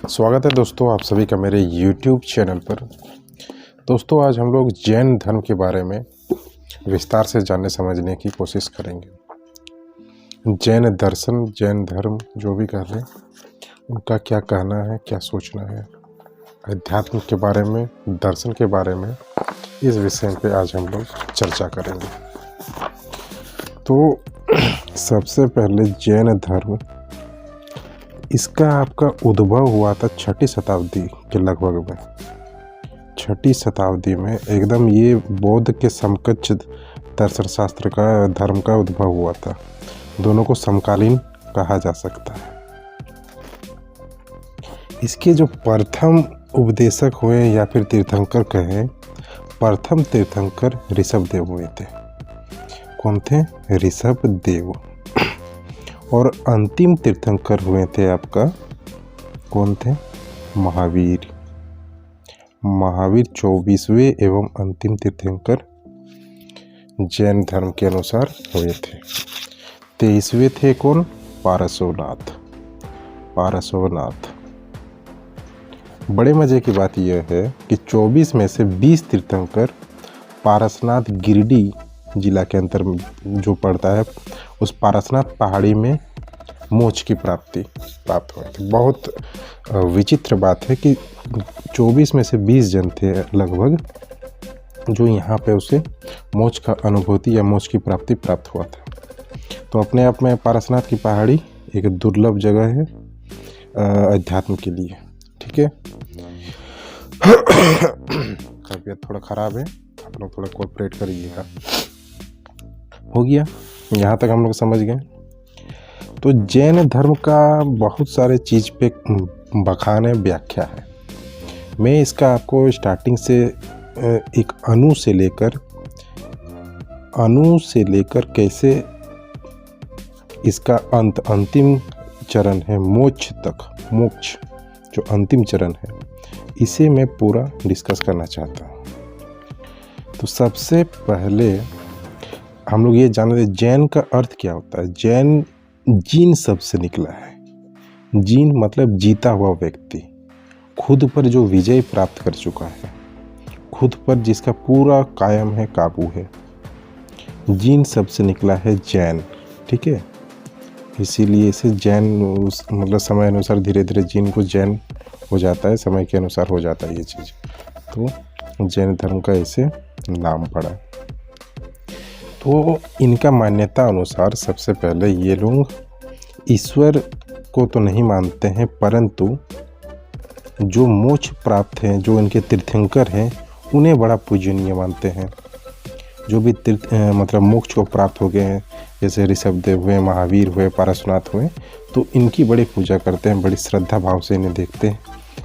स्वागत है दोस्तों आप सभी का मेरे YouTube चैनल पर। दोस्तों आज हम लोग जैन धर्म के बारे में विस्तार से जानने समझने की कोशिश करेंगे। जैन दर्शन, जैन धर्म जो भी कह लें, उनका क्या कहना है, क्या सोचना है अध्यात्म के बारे में, दर्शन के बारे में, इस विषय पे आज हम लोग चर्चा करेंगे। तो सबसे पहले जैन धर्म, इसका आपका उद्भव हुआ था 6ठी शताब्दी के लगभग में। 6ठी शताब्दी में एकदम ये बौद्ध के समकक्ष दर्शन शास्त्र का धर्म का उद्भव हुआ था। दोनों को समकालीन कहा जा सकता है। इसके जो प्रथम उपदेशक हुए या फिर तीर्थंकर कहें, प्रथम तीर्थंकर ऋषभदेव हुए थे। कौन थे? ऋषभदेव। और अंतिम तीर्थंकर हुए थे आपका, कौन थे? महावीर। महावीर 24वें एवं अंतिम तीर्थंकर जैन धर्म के अनुसार हुए थे। 23वें थे कौन? पारसोनाथ। पारसोनाथ। बड़े मजे की बात यह है कि 24 में से 20 तीर्थंकर पारसनाथ गिरिडीह जिला के अंतर जो पड़ता है, उस पारसनाथ पहाड़ी में मोक्ष की प्राप्त हुई थी। बहुत विचित्र बात है कि 24 में से 20 जन थे लगभग, जो यहाँ पे उसे मोक्ष का अनुभूति या मोक्ष की प्राप्ति प्राप्त हुआ था। तो अपने आप में पारसनाथ की पहाड़ी एक दुर्लभ जगह है अध्यात्म के लिए। ठीक है। तबीयत थोड़ा ख़राब है, आप लोग थोड़ा कोऑपरेट करिएगा। हो गया, यहाँ तक हम लोग समझ गए। तो जैन धर्म का बहुत सारे चीज़ पे बखान है, व्याख्या है। मैं इसका आपको स्टार्टिंग से एक अणु से लेकर कैसे इसका अंतिम चरण है मोक्ष तक, मोक्ष जो अंतिम चरण है, इसे मैं पूरा डिस्कस करना चाहता हूँ। तो सबसे पहले हम लोग ये जानते हैं जैन का अर्थ क्या होता है। जैन जीन शब्द से निकला है। जीन मतलब जीता हुआ व्यक्ति, खुद पर जो विजय प्राप्त कर चुका है, खुद पर जिसका पूरा कायम है, काबू है। जीन शब्द से निकला है जैन। ठीक है। इसीलिए इसे जैन मतलब समय अनुसार धीरे धीरे जीन को जैन हो जाता है, समय के अनुसार हो जाता है ये चीज़। तो जैन धर्म का ऐसे नाम पड़ा। तो इनका मान्यता अनुसार सबसे पहले ये लोग ईश्वर को तो नहीं मानते हैं, परंतु जो मोक्ष प्राप्त हैं, जो इनके तीर्थंकर हैं, उन्हें बड़ा पूजनीय मानते हैं। जो भी मतलब मोक्ष को प्राप्त हो गए हैं, जैसे ऋषभदेव हुए, महावीर हुए, पारसनाथ हुए, तो इनकी बड़ी पूजा करते हैं, बड़ी श्रद्धा भाव से इन्हें देखते हैं,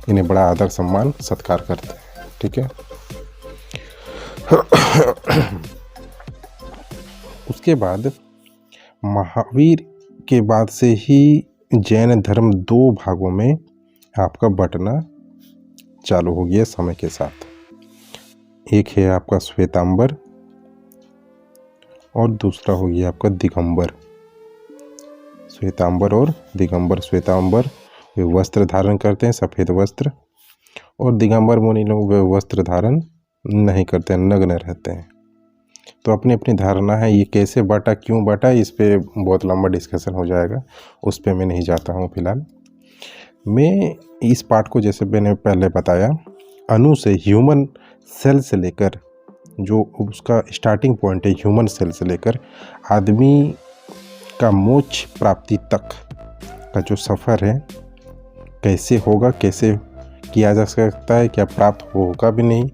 इन्हें बड़ा आदर सम्मान सत्कार करते हैं। ठीक है। उसके बाद महावीर के बाद से ही जैन धर्म 2 भागों में आपका बंटना चालू हो गया समय के साथ। एक है आपका श्वेतांबर और दूसरा हो गया आपका दिगंबर। श्वेतांबर और दिगंबर। श्वेतांबर वे वस्त्र धारण करते हैं, सफ़ेद वस्त्र, और दिगंबर मुनि लोग वे वस्त्र धारण नहीं करते हैं, नग्न रहते हैं। तो अपनी अपनी धारणा है। ये कैसे बांटा, क्यों बांटा, इस पे बहुत लंबा डिस्कशन हो जाएगा, उस पे मैं नहीं जाता हूँ फिलहाल। मैं इस पार्ट को, जैसे मैंने पहले बताया, अणु से, ह्यूमन सेल से लेकर, जो उसका स्टार्टिंग पॉइंट है ह्यूमन सेल से लेकर आदमी का मोक्ष प्राप्ति तक का जो सफ़र है, कैसे होगा, कैसे किया जा सकता है, क्या प्राप्त होगा भी नहीं,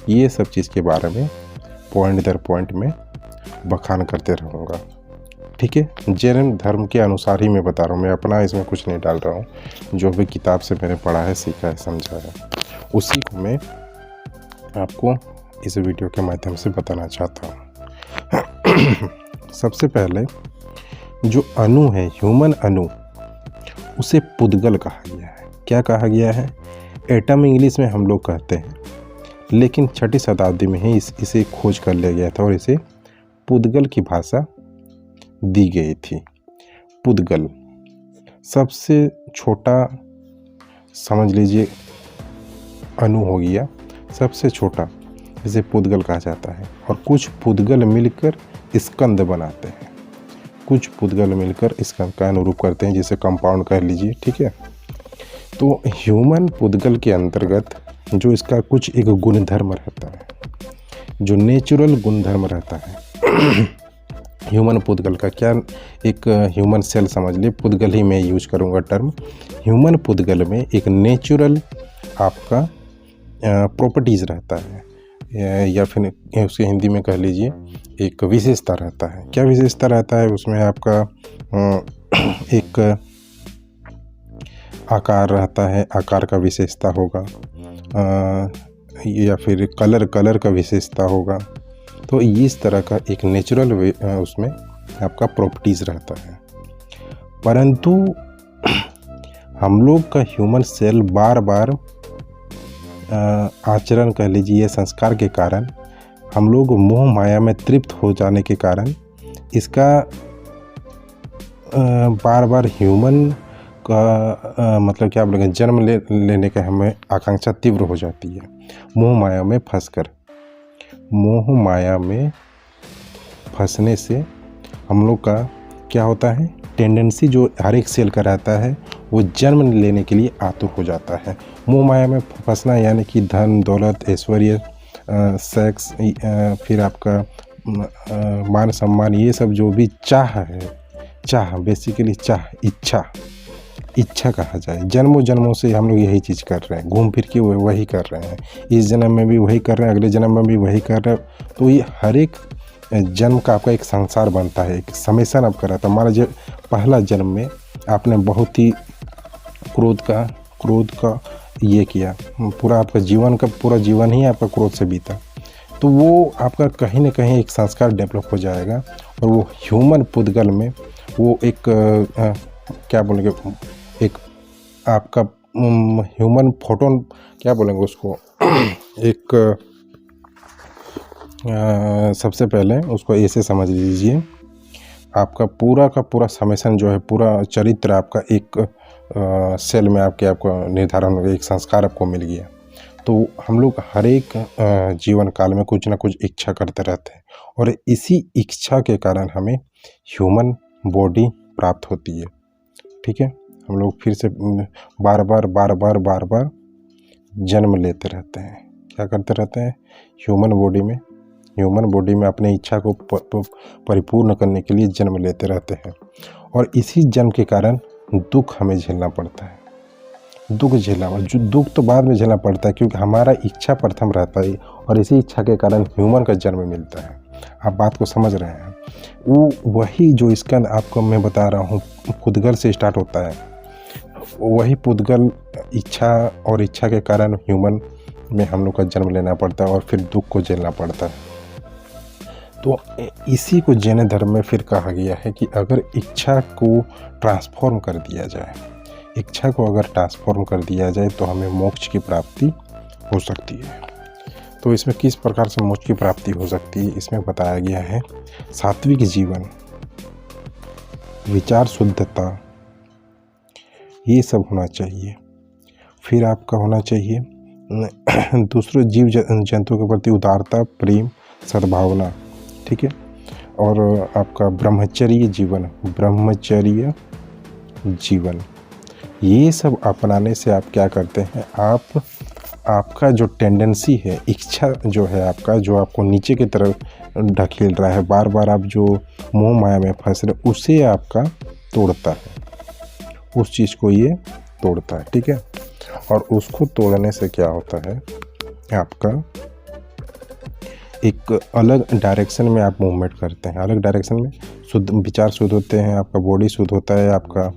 ये सब चीज़ के बारे में पॉइंट दर पॉइंट में बखान करते रहूँगा। ठीक है। जैन धर्म के अनुसार ही मैं बता रहा हूँ, मैं अपना इसमें कुछ नहीं डाल रहा हूँ। जो भी किताब से मैंने पढ़ा है, सीखा है, समझा है, उसी को मैं आपको इस वीडियो के माध्यम से बताना चाहता हूँ। सबसे पहले जो अणु है, ह्यूमन अणु, उसे पुद्गल कहा गया है। क्या कहा गया है? एटम इंग्लिश में हम लोग कहते हैं, लेकिन 6ठी शताब्दी में ही इसे खोज कर लिया गया था और इसे पुद्गल की भाषा दी गई थी। पुद्गल सबसे छोटा समझ लीजिए अणु हो गया सबसे छोटा, जिसे पुद्गल कहा जाता है। और कुछ पुद्गल मिलकर स्कंद बनाते हैं, कुछ पुद्गल मिलकर स्कंद का अनुरूप करते हैं, जिसे कंपाउंड कह लीजिए, ठीक है। तो ह्यूमन पुद्गल के अंतर्गत जो इसका कुछ एक गुणधर्म रहता है, जो नेचुरल गुणधर्म रहता है ह्यूमन पुद्गल का, क्या एक ह्यूमन सेल समझ लिए, पुद्गल ही मैं यूज करूँगा टर्म। ह्यूमन पुद्गल में एक नेचुरल आपका प्रॉपर्टीज़ रहता है, या फिर उसके हिंदी में कह लीजिए एक विशेषता रहता है। क्या विशेषता रहता है उसमें? आपका एक आकार रहता है, आकार का विशेषता होगा, या फिर कलर का विशेषता होगा। तो इस तरह का एक नेचुरल उसमें आपका प्रॉपर्टीज़ रहता है। परंतु हम लोग का ह्यूमन सेल बार बार आचरण कह लीजिए संस्कार के कारण, हम लोग मोह माया में तृप्त हो जाने के कारण इसका बार बार ह्यूमन का मतलब क्या बोलेंगे, जन्म लेने का हमें आकांक्षा तीव्र हो जाती है। मोह माया में फंसकर, मोह माया में फंसने से हम लोग का क्या होता है, टेंडेंसी जो हर एक सेल का रहता है वो जन्म लेने के लिए आतुर हो जाता है। मोह माया में फंसना यानी कि धन दौलत ऐश्वर्य सेक्स, फिर आपका मान सम्मान, ये सब जो भी चाह है, चाह बेसिकली चाह, इच्छा कहा जाए। जन्मों जन्मों से हम लोग यही चीज़ कर रहे हैं, घूम फिर के वही कर रहे हैं, इस जन्म में भी वही कर रहे हैं, अगले जन्म में भी वही कर रहे हैं। तो ये हर एक जन्म का आपका एक संसार बनता है, एक समेसन आपका रहता है। मान लीजिए पहला जन्म में आपने बहुत ही क्रोध का ये किया, पूरा आपका जीवन का पूरा जीवन ही आपका क्रोध से बीता, तो वो आपका कहीं ना कहीं एक संस्कार डेवलप हो जाएगा। और वो ह्यूमन पुद्गल में वो एक क्या बोलेंगे, एक आपका ह्यूमन फोटोन क्या बोलेंगे उसको एक सबसे पहले उसको ऐसे समझ लीजिए, आपका पूरा का पूरा समेसन जो है, पूरा चरित्र आपका एक सेल में आपको निर्धारण हो गया, एक संस्कार आपको मिल गया। तो हम लोग हर एक जीवन काल में कुछ ना कुछ इच्छा करते रहते हैं, और इसी इच्छा के कारण हमें ह्यूमन बॉडी प्राप्त होती है, ठीक है। हम लोग फिर से बार बार जन्म लेते रहते हैं, क्या करते रहते हैं, ह्यूमन बॉडी में अपने इच्छा को परिपूर्ण करने के लिए जन्म लेते रहते हैं। और इसी जन्म के कारण दुख हमें झेलना पड़ता है, जो दुख तो बाद में झेलना पड़ता है, क्योंकि हमारा इच्छा प्रथम रहता है, और इसी इच्छा के कारण ह्यूमन का जन्म मिलता है। आप बात को समझ रहे हैं? वो वही जो इसका आपको मैं बता रहा हूँ पुद्गल से स्टार्ट होता है, वही पुद्गल इच्छा, और इच्छा के कारण ह्यूमन में हम लोग का जन्म लेना पड़ता है, और फिर दुख को झेलना पड़ता है। तो इसी को जैन धर्म में फिर कहा गया है कि अगर इच्छा को ट्रांसफॉर्म कर दिया जाए, इच्छा को अगर ट्रांसफॉर्म कर दिया जाए तो हमें मोक्ष की प्राप्ति हो सकती है। तो इसमें किस प्रकार से मोक्ष की प्राप्ति हो सकती है, इसमें बताया गया है सात्विक जीवन, विचार शुद्धता, ये सब होना चाहिए। फिर आपका होना चाहिए दूसरे जीव जंतुओं के प्रति उदारता, प्रेम, सद्भावना, ठीक है। और आपका ब्रह्मचर्य जीवन, ये सब अपनाने से आप क्या करते हैं, आपका जो टेंडेंसी है, इच्छा जो है आपका, जो आपको नीचे की तरफ ढकेल रहा है, बार बार आप जो मोह माया में फंस रहे, उसे आपका तोड़ता है, उस चीज़ को ये तोड़ता है, ठीक है। और उसको तोड़ने से क्या होता है, आपका एक अलग डायरेक्शन में आप मूवमेंट करते हैं, अलग डायरेक्शन में शुद्ध विचार शुद्ध होते हैं, आपका बॉडी शुद्ध होता है, आपका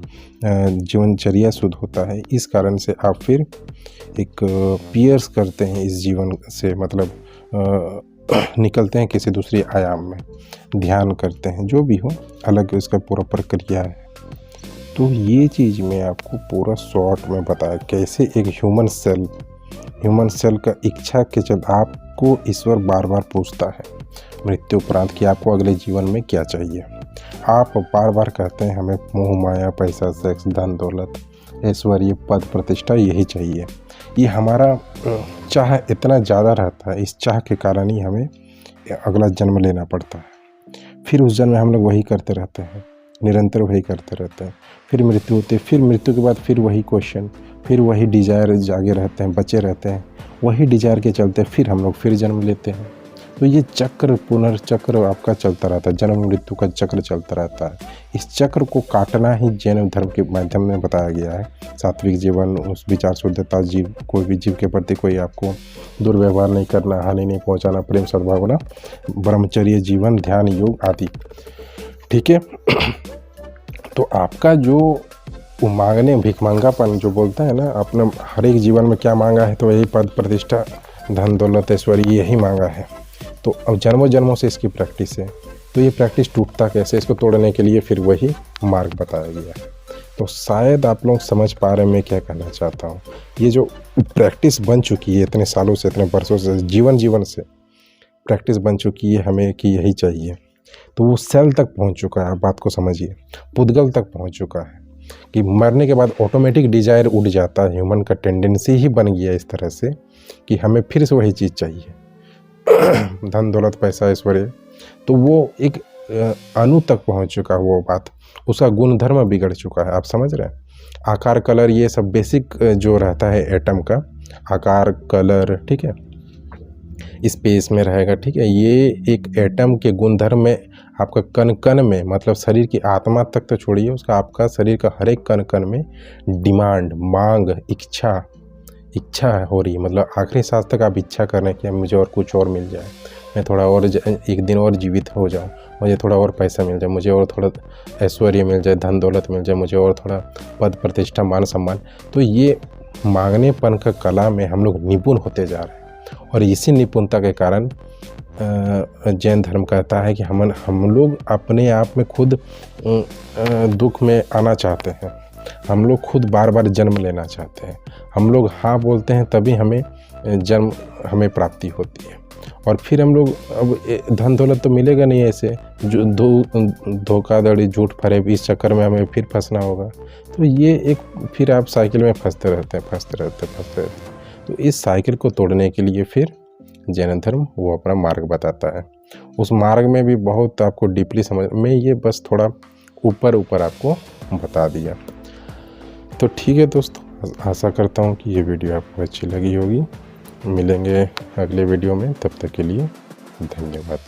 जीवनचर्या शुद्ध होता है। इस कारण से आप फिर एक पियर्स करते हैं इस जीवन से, मतलब निकलते हैं किसी दूसरी आयाम में, ध्यान करते हैं, जो भी हो अलग इसका पूरा प्रक्रिया है। तो ये चीज़ मैं आपको पूरा शॉर्ट में बताया कैसे एक ह्यूमन सेल का इच्छा के चलते आपको ईश्वर बार बार पूछता है मृत्यु उपरांत कि आपको अगले जीवन में क्या चाहिए। आप बार बार कहते हैं हमें मोह माया, पैसा, सेक्स, धन दौलत, ऐश्वर्य, पद, प्रतिष्ठा यही चाहिए। ये हमारा चाह इतना ज़्यादा रहता है, इस चाह के कारण ही हमें अगला जन्म लेना पड़ता है। फिर उस जन्म में हम लोग वही करते रहते हैं, निरंतर वही करते रहते हैं। फिर मृत्यु होती है, फिर मृत्यु के बाद फिर वही क्वेश्चन, फिर वही डिज़ायर जागे रहते हैं, बचे रहते हैं। वही डिज़ायर के चलते फिर हम लोग फिर जन्म लेते हैं। तो ये चक्र, पुनर्चक्र आपका चलता रहता है, जन्म मृत्यु का चक्र चलता रहता है। इस चक्र को काटना ही जैन धर्म के माध्यम में बताया गया है। सात्विक जीवन, उस विचार शुद्धता, जीव, कोई भी जीव के प्रति कोई आपको दुर्व्यवहार नहीं करना, हानि नहीं पहुंचाना, प्रेम सद्भावना, ब्रह्मचर्य जीवन, ध्यान, योग आदि। ठीक है। तो आपका जो मांगने, भिखमंगापन जो बोलता है ना, अपने हर एक जीवन में क्या मांगा है, तो यही पद, प्रतिष्ठा, धन, दौलत, ऐश्वर्य यही मांगा है। तो अब जन्मों जन्मों से इसकी प्रैक्टिस है। तो ये प्रैक्टिस टूटता कैसे, इसको तोड़ने के लिए फिर वही मार्ग बताया गया है। तो शायद आप लोग समझ पा रहे हैं मैं क्या कहना चाहता हूँ। ये जो प्रैक्टिस बन चुकी है इतने सालों से, इतने वर्षों से, जीवन से प्रैक्टिस बन चुकी है हमें कि यही चाहिए, तो वो सेल तक पहुँच चुका है। आप बात को समझिए, पुद्गल तक पहुँच चुका है कि मरने के बाद ऑटोमेटिक डिजायर उड़ जाता है। ह्यूमन का टेंडेंसी ही बन गया इस तरह से कि हमें फिर से वही चीज़ चाहिए, धन, दौलत, पैसा, ऐश्वर्य। तो वो एक अणु तक पहुंच चुका है वो बात, उसका गुणधर्म बिगड़ चुका है। आप समझ रहे हैं? आकार, कलर, ये सब बेसिक जो रहता है एटम का आकार, कलर, ठीक है, स्पेस में रहेगा, ठीक है। ये एक एटम के गुणधर्म में आपका कण कण में, मतलब शरीर की आत्मा तक तो छोड़िए, उसका आपका शरीर का हर एक कण कण में डिमांड, मांग, इच्छा हो रही है। मतलब आखिरी सांस तक आप इच्छा कर रहे हैं कि मुझे और कुछ और मिल जाए, मैं थोड़ा और एक दिन और जीवित हो जाऊं, मुझे थोड़ा और पैसा मिल जाए, मुझे और थोड़ा ऐश्वर्य मिल जाए, धन दौलत मिल जाए, मुझे और थोड़ा पद, प्रतिष्ठा, मान सम्मान। तो ये मांगनेपन का कला में हम लोग निपुण होते जा रहे हैं। और इसी निपुणता के कारण जैन धर्म कहता है कि हम लोग अपने आप में खुद दुख में आना चाहते हैं, हम लोग खुद बार बार जन्म लेना चाहते हैं। हम लोग हाँ बोलते हैं तभी हमें प्राप्ति होती है। और फिर हम लोग, अब धन दौलत तो मिलेगा नहीं ऐसे, जो धोखाधड़ी, झूठ फरेब, इस चक्कर में हमें फिर फंसना होगा। तो ये एक फिर आप साइकिल में फंसते रहते। तो इस साइकिल को तोड़ने के लिए फिर जैन धर्म वो अपना मार्ग बताता है। उस मार्ग में भी बहुत आपको डीपली समझ, मैं ये बस थोड़ा ऊपर आपको बता दिया। तो ठीक है दोस्तों, आशा करता हूँ कि ये वीडियो आपको अच्छी लगी होगी। मिलेंगे अगले वीडियो में, तब तक के लिए धन्यवाद।